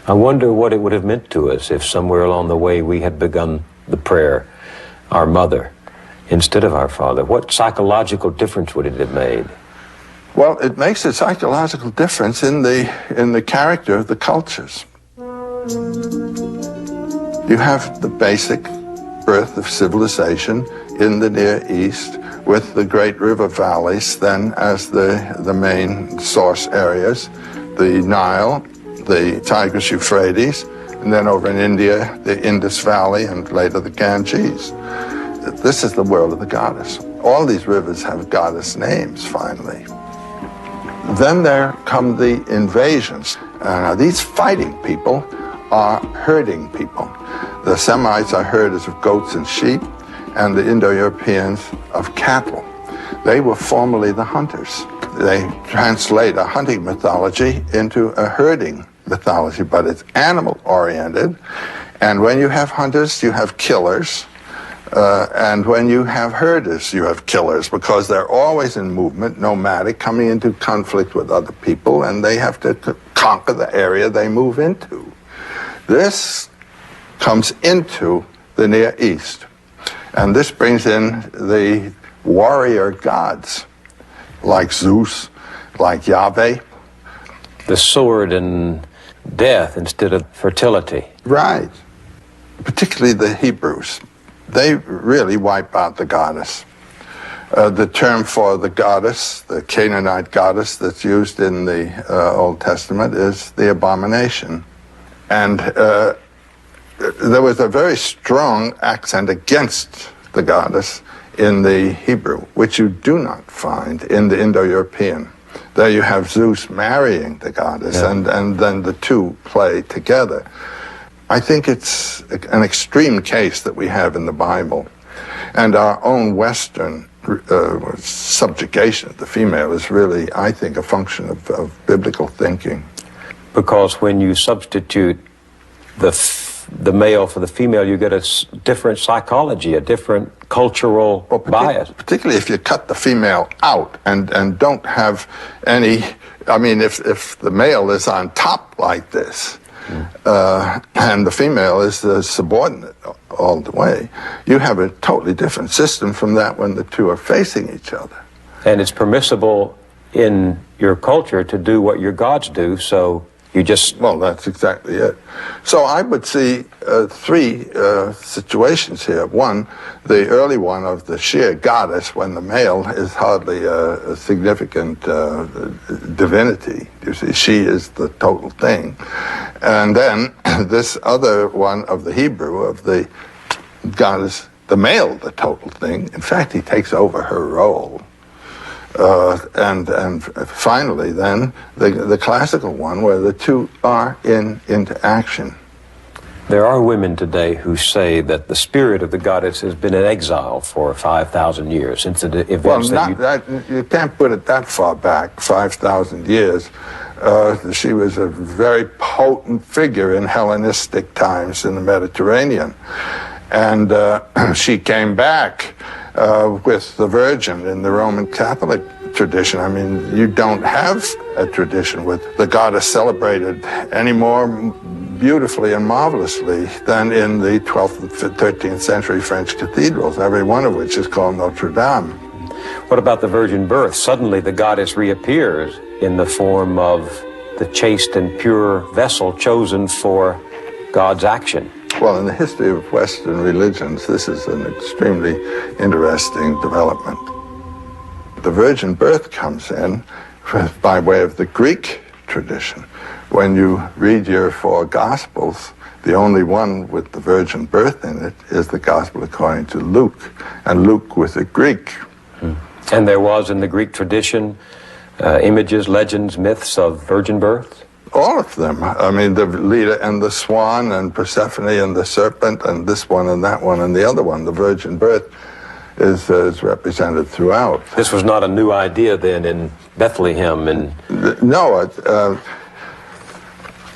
I wonder what it would have meant to us if somewhere along the way we had begun the prayer, Our Mother, instead of Our Father. What psychological difference would it have made? Well, it makes a psychological difference in the character of the cultures. You have the basic birth of civilization in the Near East, with the great river valleys then as the main source areas, the Nile, the Tigris-Euphrates, and then over in India, the Indus Valley, and later the Ganges. This is the world of the goddess. All these rivers have goddess names, finally. Then there come the invasions. Now, these fighting people are herding people. The Semites are herders of goats and sheep, and the Indo-Europeans of cattle. They were formerly the hunters. They translate a hunting mythology into a herding mythology, but it's animal-oriented. And when you have hunters, you have killers. And when you have herders, you have killers, because they're always in movement, nomadic, coming into conflict with other people, and they have to conquer the area they move into. This comes into the Near East. And this brings in the warrior gods, like Zeus, like Yahweh. The sword and death instead of fertility. Right. Particularly the Hebrews. They really wipe out the goddess. The term for the goddess, the Canaanite goddess that's used in the Old Testament, is the abomination. And there was a very strong accent against the goddess in the Hebrew, which you do not find in the Indo-European. There you have Zeus marrying the goddess, yeah. and then the two play together. I think it's an extreme case that we have in the Bible. And our own Western subjugation of the female is really, I think, a function of biblical thinking. Because when you substitute the male for the female, you get a different psychology, a different cultural bias. Particularly if you cut the female out and don't have any, I mean, if the male is on top like this, and the female is the subordinate all the way, you have a totally different system from that when the two are facing each other. And it's permissible in your culture to do what your gods do, so you just... Well, that's exactly it. So I would see three situations here. One, the early one of the sheer goddess, when the male is hardly a significant divinity. You see, she is the total thing. And then this other one of the Hebrew, of the goddess, the male, the total thing. In fact, he takes over her role. And finally, then, the classical one, where the two are into action. There are women today who say that the spirit of the goddess has been in exile for 5,000 years since the events you can't put it that far back, 5,000 years. She was a very potent figure in Hellenistic times in the Mediterranean. And she came back with the Virgin in the Roman Catholic tradition. I mean, you don't have a tradition with the goddess celebrated any more beautifully and marvelously than in the 12th and 13th century French cathedrals, every one of which is called Notre Dame. What about the virgin birth? Suddenly the goddess reappears in the form of the chaste and pure vessel chosen for God's action. Well, in the history of Western religions, this is an extremely interesting development. The virgin birth comes in by way of the Greek tradition. When you read your four Gospels, the only one with the virgin birth in it is the Gospel according to Luke, and Luke with the Greek. And there was in the Greek tradition images, legends, myths of virgin birth? All of them. I mean, the Leda and the swan, and Persephone and the serpent, and this one and that one and the other one. The virgin birth is represented throughout. This was not a new idea then in Bethlehem? No.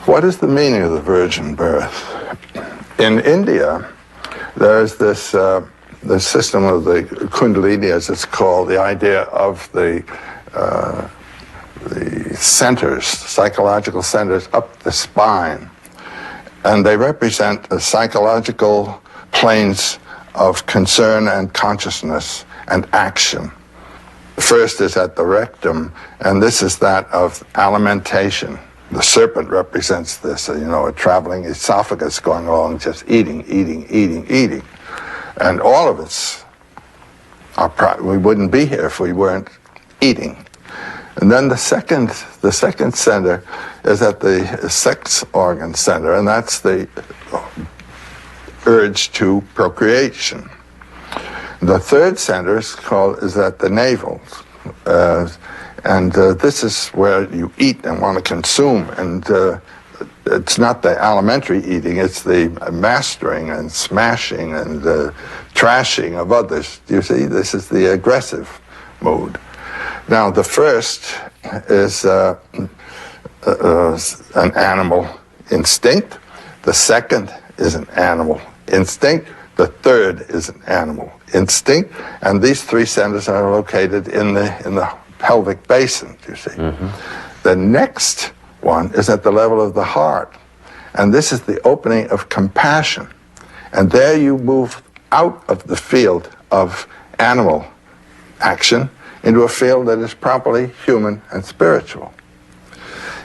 What is the meaning of the virgin birth? In India, there's this the system of the Kundalini, as it's called, the idea of the centers, psychological centers up the spine. and they represent the psychological planes of concern and consciousness and action. The first is at the rectum, and this is that of alimentation. The serpent represents this, a traveling esophagus going along, just eating, eating, eating, eating. And all of us, we wouldn't be here if we weren't eating. And then the second center is at the sex organ center, and that's the urge to procreation. The third center is at the navel, and this is where you eat and want to consume, and it's not the alimentary eating, it's the mastering and smashing and trashing of others. You see, this is the aggressive mood. Now, the first is an animal instinct. The second is an animal instinct. The third is an animal instinct. And these three centers are located in the pelvic basin, you see. Mm-hmm. The next one is at the level of the heart. And this is the opening of compassion. And there you move out of the field of animal action into a field that is properly human and spiritual.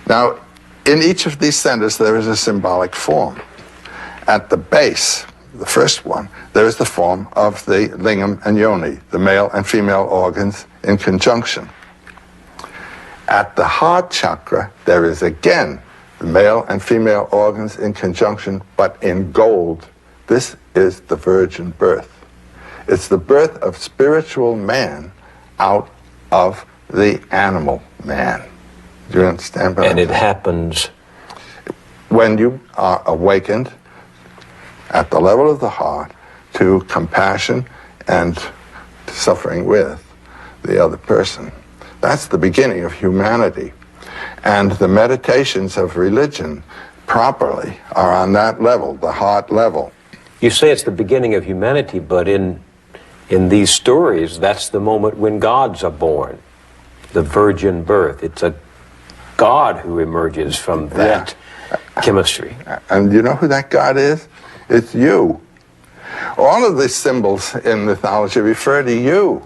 Now, in each of these centers, there is a symbolic form. At the base, the first one, there is the form of the lingam and yoni, the male and female organs in conjunction. At the heart chakra, there is again the male and female organs in conjunction, but in gold. This is the virgin birth. It's the birth of spiritual man out of the animal man. Do you understand? And it happens when you are awakened at the level of the heart to compassion and suffering with the other person. That's the beginning of humanity. And the meditations of religion properly are on that level, the heart level. You say it's the beginning of humanity, but in these stories, that's the moment when gods are born, the virgin birth. It's a God who emerges from that chemistry. And you know who that God is? It's you. All of the symbols in mythology refer to you.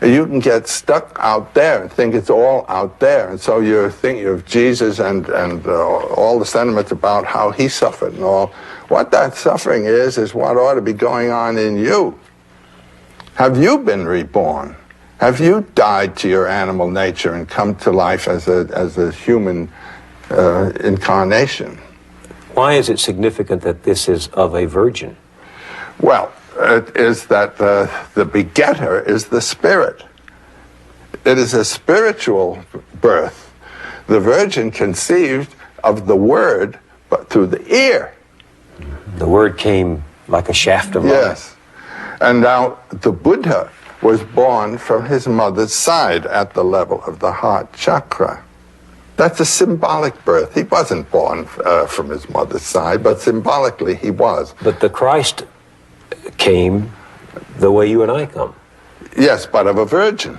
You can get stuck out there and think it's all out there. And so you're thinking of Jesus and all the sentiments about how he suffered and all. What that suffering is what ought to be going on in you. Have you been reborn? Have you died to your animal nature and come to life as a human incarnation? Why is it significant that this is of a virgin? Well, it is that the begetter is the spirit. It is a spiritual birth. The virgin conceived of the word, but through the ear. The word came like a shaft of light. Yes. And now the Buddha was born from his mother's side at the level of the heart chakra. That's a symbolic birth. He wasn't born from his mother's side, but symbolically he was. But the Christ came the way you and I come. Yes, but of a virgin.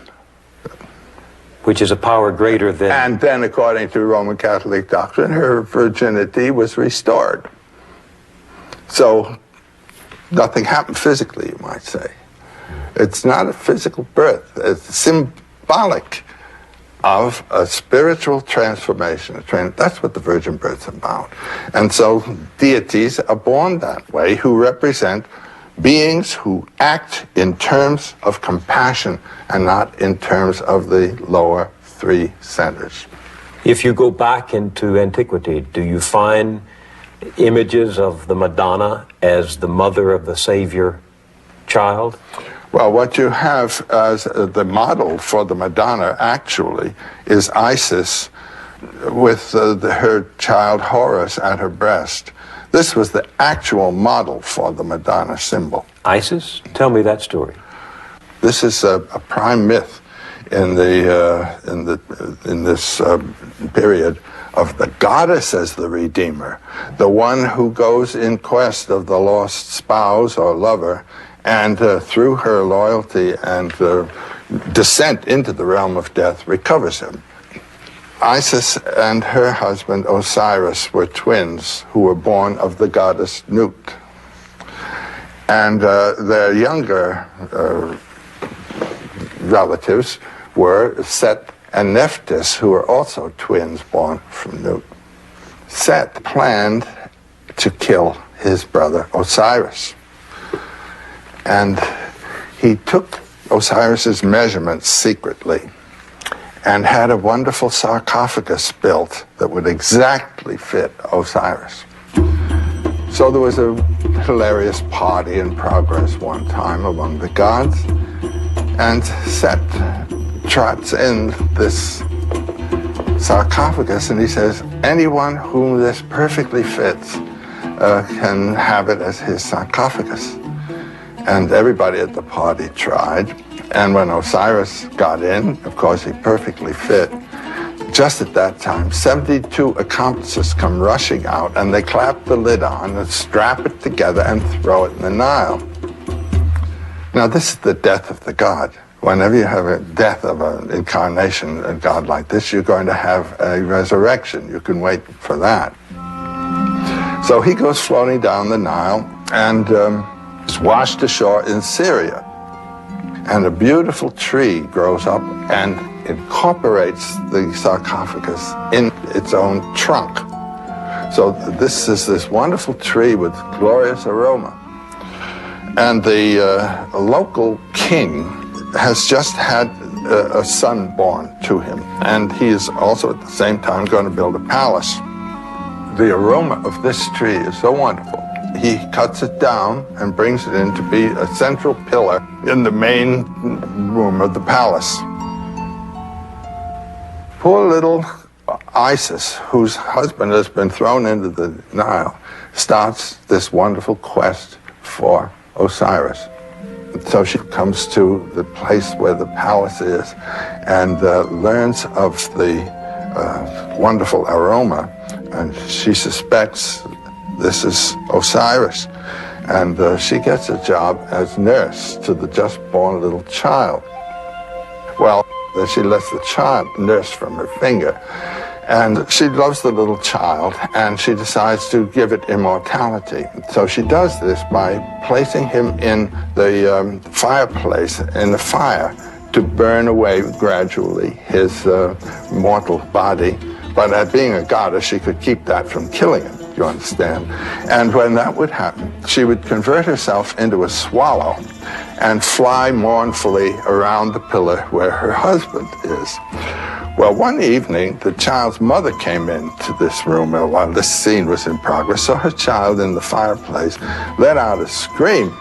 Which is a power greater than... And then, according to Roman Catholic doctrine, her virginity was restored. So nothing happened physically, you might say. It's not a physical birth. It's symbolic of a spiritual transformation. That's what the virgin birth's about. And so deities are born that way, who represent beings who act in terms of compassion and not in terms of the lower three centers. If you go back into antiquity, do you find images of the Madonna as the mother of the Savior child? Well, what you have as the model for the Madonna actually is Isis with her child Horus at her breast. This was the actual model for the Madonna symbol. Isis? Tell me that story. This is a prime myth in this period of the goddess as the redeemer, the one who goes in quest of the lost spouse or lover, and through her loyalty and descent into the realm of death recovers him. Isis and her husband Osiris were twins who were born of the goddess Nut. And their younger relatives were Set and Nephthys, who were also twins born from Nut. Set planned to kill his brother Osiris. And he took Osiris's measurements secretly and had a wonderful sarcophagus built that would exactly fit Osiris. So there was a hilarious party in progress one time among the gods, and Set trots in this sarcophagus and he says, anyone whom this perfectly fits can have it as his sarcophagus. And everybody at the party tried. And when Osiris got in, of course, he perfectly fit. Just at that time, 72 accomplices come rushing out, and they clap the lid on and strap it together and throw it in the Nile. Now, this is the death of the god. Whenever you have a death of an incarnation, a god like this, you're going to have a resurrection. You can wait for that. So he goes floating down the Nile and is washed ashore in Syria. And a beautiful tree grows up and incorporates the sarcophagus in its own trunk. So this is this wonderful tree with glorious aroma. And the local king has just had a son born to him. And he is also at the same time going to build a palace. The aroma of this tree is so wonderful. He cuts it down and brings it in to be a central pillar in the main room of the palace. Poor little Isis, whose husband has been thrown into the Nile, starts this wonderful quest for Osiris. So she comes to the place where the palace is and learns of the wonderful aroma, and she suspects this is Osiris, and she gets a job as nurse to the just born little child. Well, then she lets the child nurse from her finger, and she loves the little child, and she decides to give it immortality. So she does this by placing him in the fireplace, in the fire, to burn away gradually his mortal body. But at being a goddess, she could keep that from killing him, you understand? And when that would happen, she would convert herself into a swallow and fly mournfully around the pillar where her husband is. Well, one evening, the child's mother came into this room while this scene was in progress, saw her child in the fireplace, let out a scream,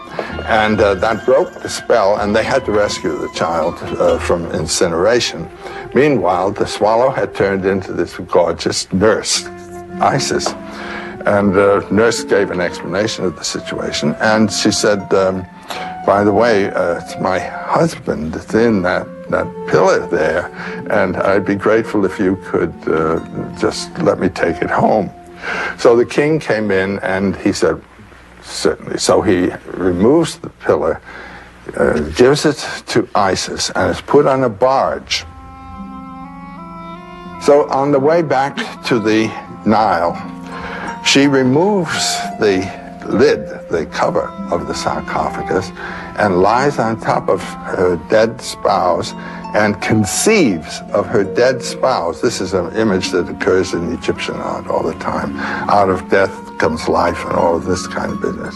and that broke the spell, and they had to rescue the child from incineration. Meanwhile, the swallow had turned into this gorgeous nurse, Isis, and the nurse gave an explanation of the situation, and she said, by the way, it's my husband that's in that pillar there, and I'd be grateful if you could just let me take it home. So the king came in and he said, certainly. So he removes the pillar, gives it to Isis, and it's put on a barge. So on the way back to the Nile, she removes the lid, the cover of the sarcophagus, and lies on top of her dead spouse and conceives of her dead spouse. This is an image that occurs in Egyptian art all the time. Out of death comes life and all of this kind of business.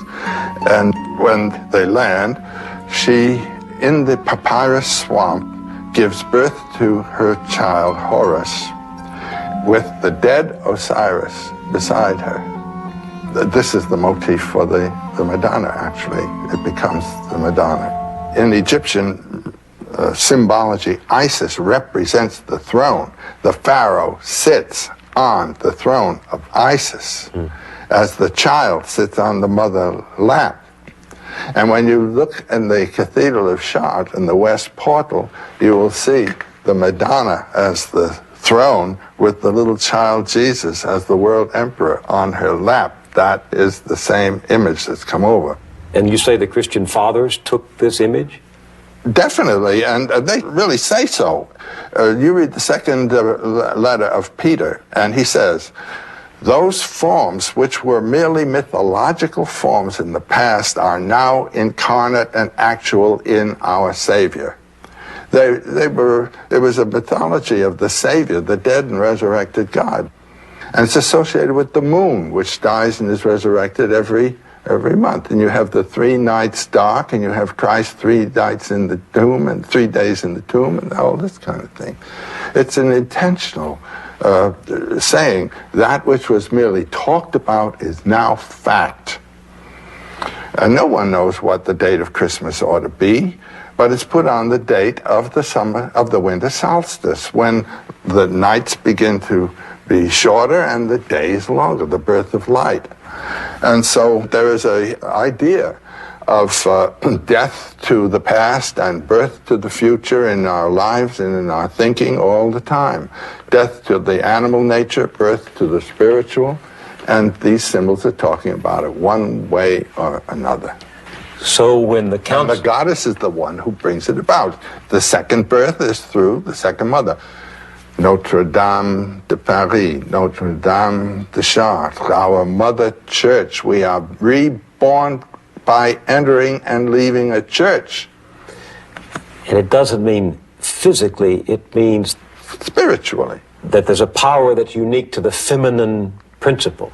And when they land, she, in the papyrus swamp, gives birth to her child Horus with the dead Osiris beside her. This is the motif for the Madonna, actually. It becomes the Madonna. In Egyptian symbology, Isis represents the throne. The pharaoh sits on the throne of Isis as the child sits on the mother lap. And when you look in the Cathedral of Chartres in the west portal, you will see the Madonna as the throne with the little child Jesus as the world emperor on her lap. That is the same image that's come over. And you say the Christian fathers took this image? Definitely, and they really say so. You read the second letter of Peter, and he says, those forms which were merely mythological forms in the past are now incarnate and actual in our Savior. It was a mythology of the Savior, the dead and resurrected God. And it's associated with the moon, which dies and is resurrected every month. And you have the 3 nights dark, and you have Christ 3 nights in the tomb and 3 days in the tomb, and all this kind of thing. It's an intentional saying that which was merely talked about is now fact. And no one knows what the date of Christmas ought to be, but it's put on the date of the winter solstice, when the nights begin to be shorter and the days longer, the birth of light. And so there is an idea of death to the past and birth to the future in our lives and in our thinking all the time. Death to the animal nature, birth to the spiritual, and these symbols are talking about it one way or another. So when the council... And the goddess is the one who brings it about. The second birth is through the second mother. Notre Dame de Paris, Notre Dame de Chartres, our mother church. We are reborn by entering and leaving a church. And it doesn't mean physically, it means spiritually. That there's a power that's unique to the feminine principle.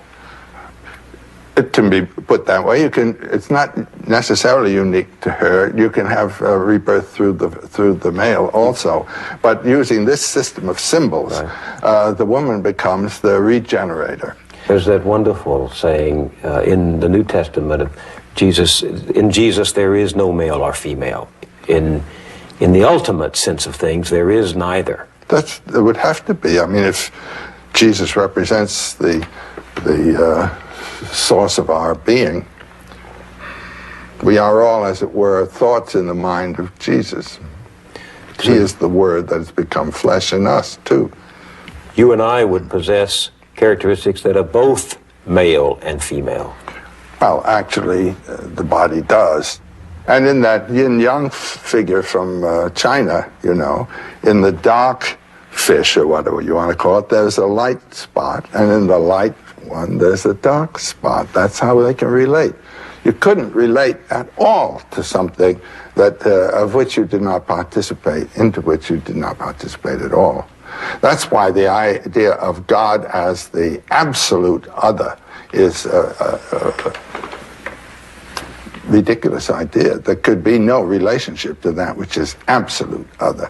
It can be put that way. It's not necessarily unique to her. You can have rebirth through the male also. But using this system of symbols, right, the woman becomes the regenerator. There's that wonderful saying in the New Testament of Jesus. In Jesus, there is no male or female. In the ultimate sense of things, there is neither. It would have to be. I mean, if Jesus represents the source of our being, we are all, as it were, thoughts in the mind of Jesus. He is the Word that has become flesh in us, too. You and I would possess characteristics that are both male and female. Well, actually, the body does. And in that yin-yang figure from China, you know, in the dark fish, or whatever you want to call it, there's a light spot, and in the light one, there's a dark spot. That's how they can relate. You couldn't relate at all to something that of which you did not participate, into which you did not participate at all. That's why the idea of God as the absolute other is a ridiculous idea. There could be no relationship to that which is absolute other.